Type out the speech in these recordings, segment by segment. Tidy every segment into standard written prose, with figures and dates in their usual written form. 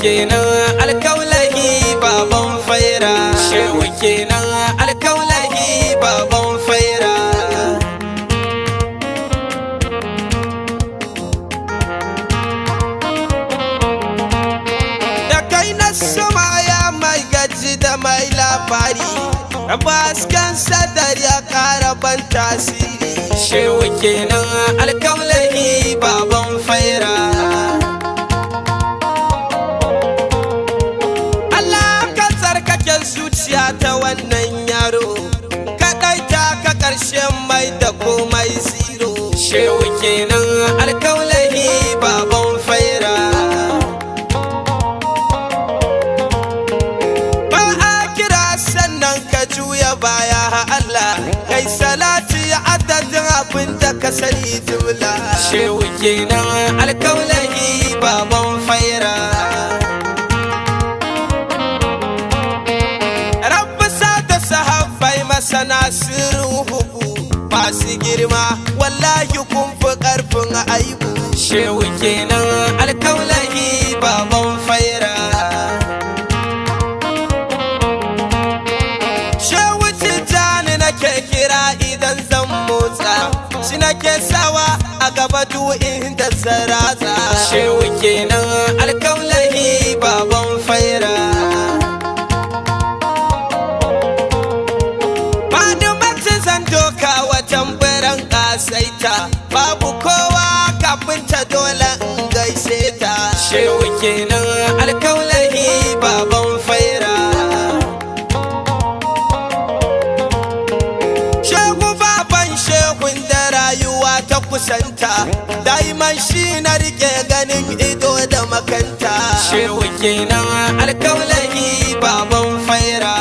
kenan alkaulahi baban faira. Shehu kenan alkaulahi baban faira. Da kai na sama ya mai gaji da mai labari, baskan sadar ya kara ban tasiri. Shehu kenan alkaulahi baban faira. Zuciya ta wannan yaro kaɗai ta ka ƙarshen mai da komai zero. Shehu kenan alkaulahi baban faira. Ba a kira sannan ka juya baya Allah, kai salati adadin abin da ka sani jumla. Shehu kenan alkaulahi baban faira. Masana sirruhu masu girma wallahi kun fi ƙarfin aibu. Shehu kenan alkaulahi baban faira. Shehu tijjani nake kira idan zan motsa, shi nake sawa a gaba du'in da zaratsa. Shehu kenan alkaulahi baban faira. Saita babu kowa kafin ta dole in gaise ta. Shehu kenan alkaulahi baban faira. Shehu baban shehun da rayuwa ta kusanta, daiman shi na rike ganin ido da makanta. Shehu kenan alkaulahi baban faira.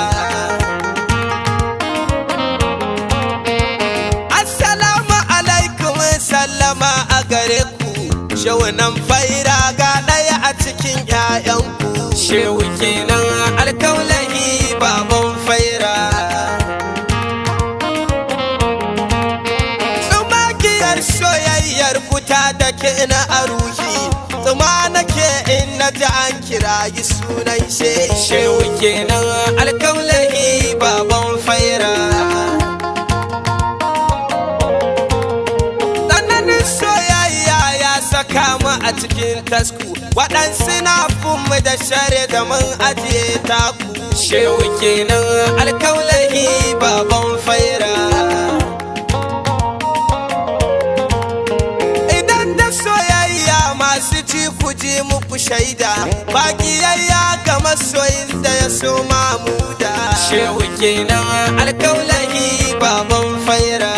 Shehu nan faira ga ɗaya a cikin ‘ya'yanku. Shehu kenan alkaulahi baban faira. Tsumakiyar soyayyar kuta da ke na aruhi, tsuma nake in na ji an kirayi sunan shehu kenan alkaulahi baban faira. Kama a cikin tasku waɗansu na funmu da share da mun ajiye taku. Shehu kenan alkaulahi baban faira. Idan da soyayya masu ji ku ji muku shaida, ba kiyayya ga masoyin da ya so mamuda. Shehu kenan alkaulahi baban faira.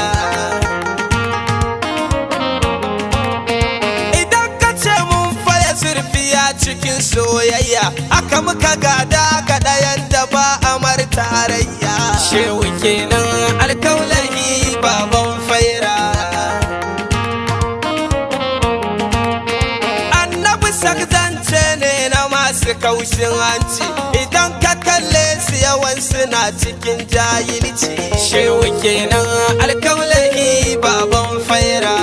Cikin soyayya aka muka gada ga ɗayan da ba amar tarayya. Shehu kenan alkaulahi baban faira. Annabi sakzance ne na masu kaushin hanci, idan ka kalle su yawan suna cikin jahilci. Shehu kenan alkaulahi baban faira.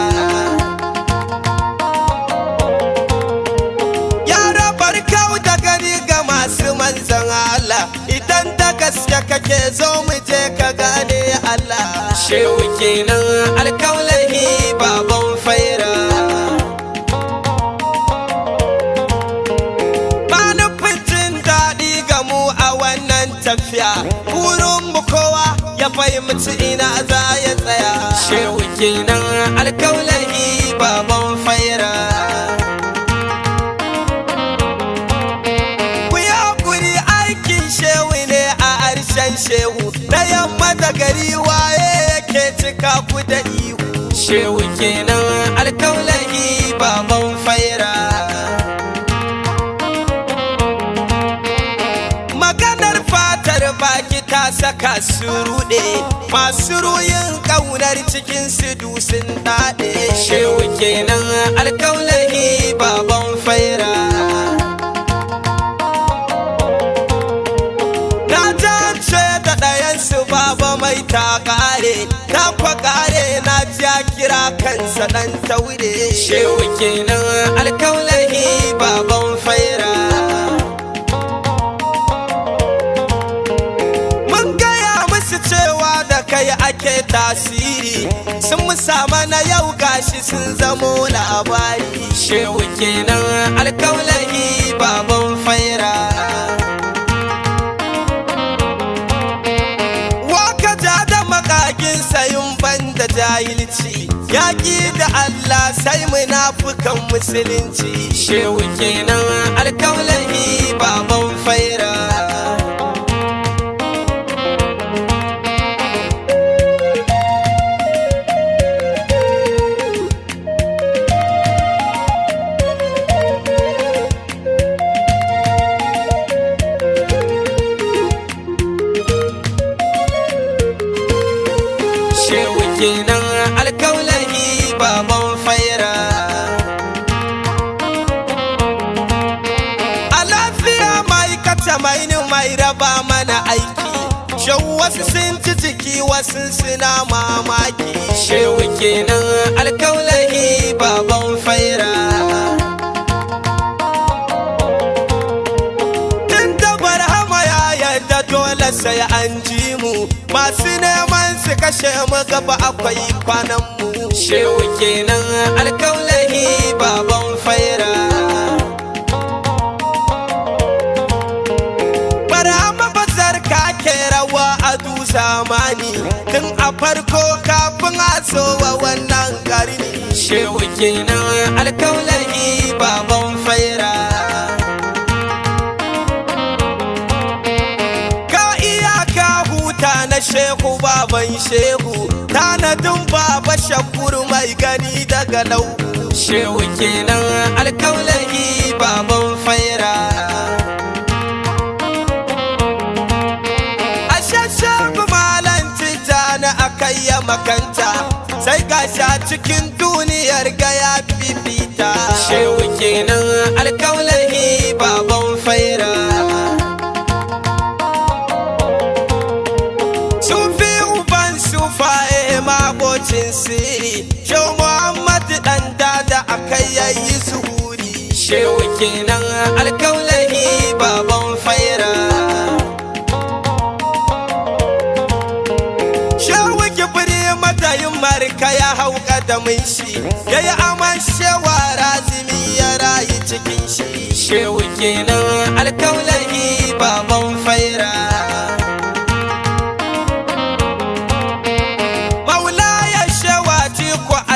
Manzan Allah idan da gaske kake zo mu je ka gane Allah. Shehu kenan alkaulahi baban faira. Ba nufin jin daɗi ga mu a wannan tafiya, burin mu kowa ya fahimci ina za ya tsaya. Shehu kenan alkaulahi baban faira. Shehu da yamma da gari waye yake cika ku da ihu. Shehu kenan alkaulahi baban faira. Maganar fatar baki ta saka su ruɗe, masu ruyin ƙaunar cikin su dusun daɗe. Shehu kenan alkaulahi baban faira. Baba mai ta kare, ta kwa kare na ja kira kansa dan taure. Shehu kenan alkaulahi baban faira. sun musa mana yau gashi sun zamo labari. Shehu kenan alkaulahi baban faira. Waka ja da makagin sayun banda jahilci, yaƙi da Allah sai munafukan musulunci. Shehu kenan alkaulahi baban faira. Shehu kenan alkaulahi baban faira. A lafiya ma'aikata mai raba mana aiki, shehu wasu sun ci ciki wasu suna mamaki. Shehu kenan alkaulahi baban faira. Tun da barhama ya yarda dole sai an ji mu, masu neman su kashe mu gaba akwai kwanan mu. Shehu kenan alkaulahi baban faira. Barhama bazar ka ke rawa a du zamani, tun a farko kafin a wa wannan karni. Shehu kenan alkaulahi baban faira. Na shehu baban shehu, tanadin baba shakuru mai gani daga lau. Shehu kenan alkaulahi baban faira. Ashe shehu malan tijjani akai ya makanta, sai gasha cikin duniyar gaya fifita. Shehu kenan alkaulahi baban faira. Magocin siri, Shehu Muhammad dan dada akai yayi zuhuri. Shehu kenan alkaulahi baban faira. Shehu kibri matayin marka ya hau kadamin shi, yayi aman shewa razimi ya rayu cikin shi. Shehu kenan alkaulahi baban faira.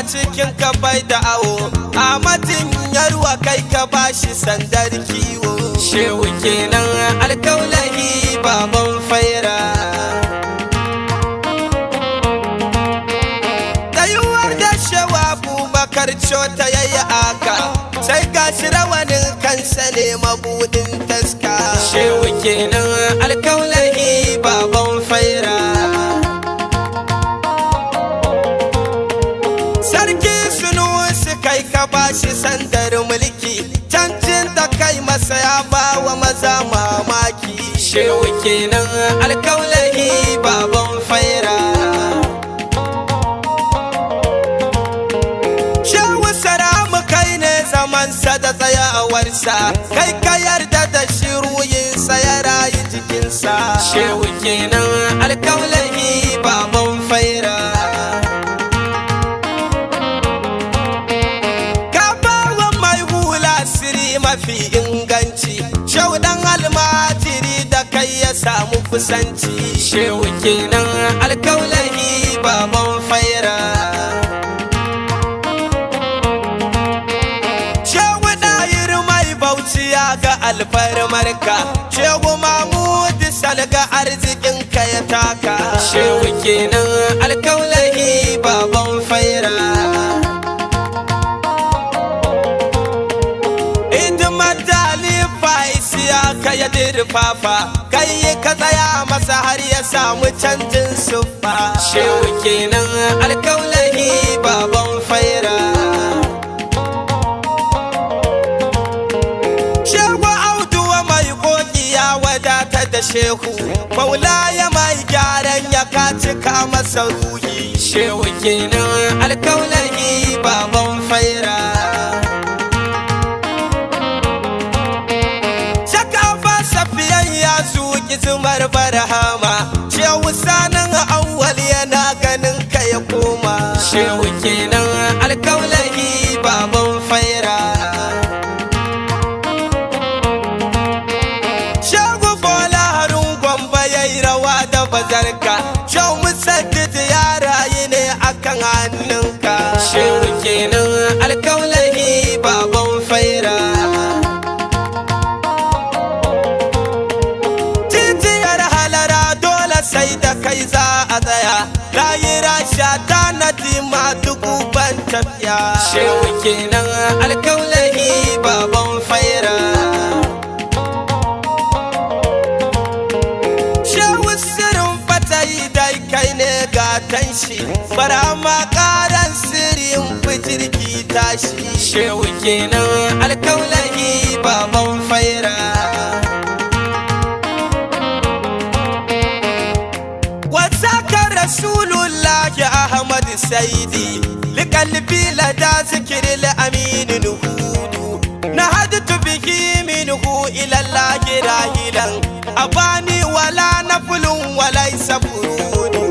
Cikin ka bai da awo, Ahmadin yarwa kai ka bashi sandar kiwo. Shehu kenan alkaulahi baban faira. Tsayuwar da shewa Abubakar Cota yayi aka, sai gashi rawanin kansa ne mabudin taska. Shehu kenan alkaulahi baban faira. Kai ka bashi sandar mulki, cancin da kai masa ya bawa maza mamaki. Shehu kenan alkaulahi baban faira. Shehu Saramu kai ne zamansa da tsayawarsa, kai ka yarda da shiruyinsa ya rayu jikinsa. Shehu kenan alkaulahi baban faira. Mafi inganci, shehu dan almajiri da kai ya samu kusanci. Shehu kenan alkaulahi baban faira. Shehu ɗayir mai bauchi ya ga alfarmarka, shehu Mahmud salga arzikin ka ya taka. Shehu kenan alkaulahi baban faira. Ka ya dirfafa, kai ka tsaya masa har ya samu canjin siffa. Shehu kenan alkaulahi baban faira. Shehu Auduwa mai gogiya wadata da shehu, maula ya mai gyaran ya ka cika masa ruhi. Shehu kenan alkaulahi baban faira. Zumar barhama, shehu sanin awwal yana ganin ka ya koma. Shehu shehu kenan alkaulahi baban faira. Titiyar halara dole sai da kai za a tsaya, rayira sha ta nadima duku ban tafiya. Shehu kenan alkaulahi baban faira. Shehu sirrin fatayi dai kai ne gatan shi, bara ma karan sirrin bijirki tashi. Shehu kenan alkaulahi baban faira. Wasakar Rasulullahi Ahmad Saidi liqalbi lada zikril amin nuhudu, nahadtu bihi minhu ila Allahi rahilan, abani wala naflun walaysa furudu,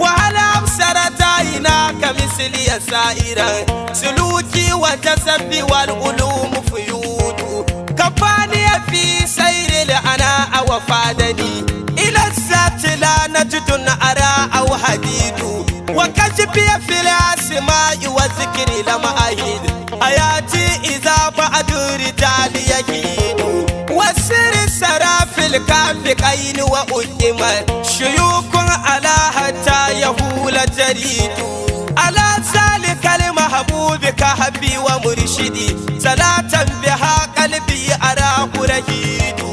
wa hala absarataina kamisli sairan, suluki wa tasabbi wal ulum fuyudu, kafani fi sayril ana wa fadani ila zati la najidun ara aw hadidu, wa kashfi fil asma'i wa zikri lam ahid, ayati idha ba'du rijali yahidu, wasir sarafil kafiqain wa uddima, shuyukun ala hatta yahula jaridu, ala zalikal mahbubi kahbi wa murshidi, salatan biha qalbi ara qurahidu,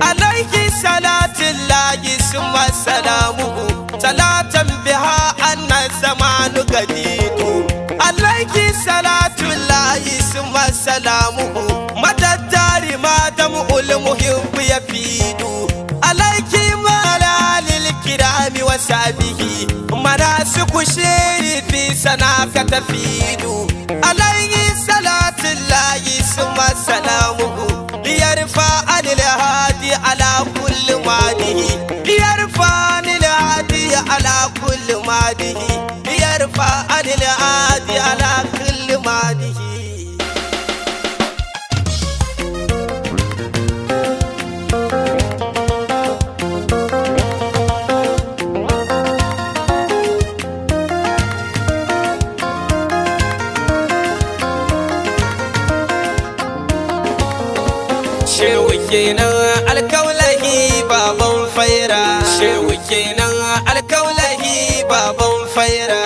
alayhi salatullahi summa salamuhu, salatan biha anna zamanu gadidu, alayhi salatullahi summa salamuhu, madaddari madam ul muhib yafidu, alayhi malalil kirami wa sabihi, manasiku sherifi sanaka tafidu, alayhi salatullahi summa salamuhu, liyarfa anil hadi ala kulli madihi, liyarfa anil hadi ala kulli madihi, liyarfa anil hadi ala kulli madihi. Shehu kenan alkaulahi baban faira. Shehu kenan alkaulahi baban faira.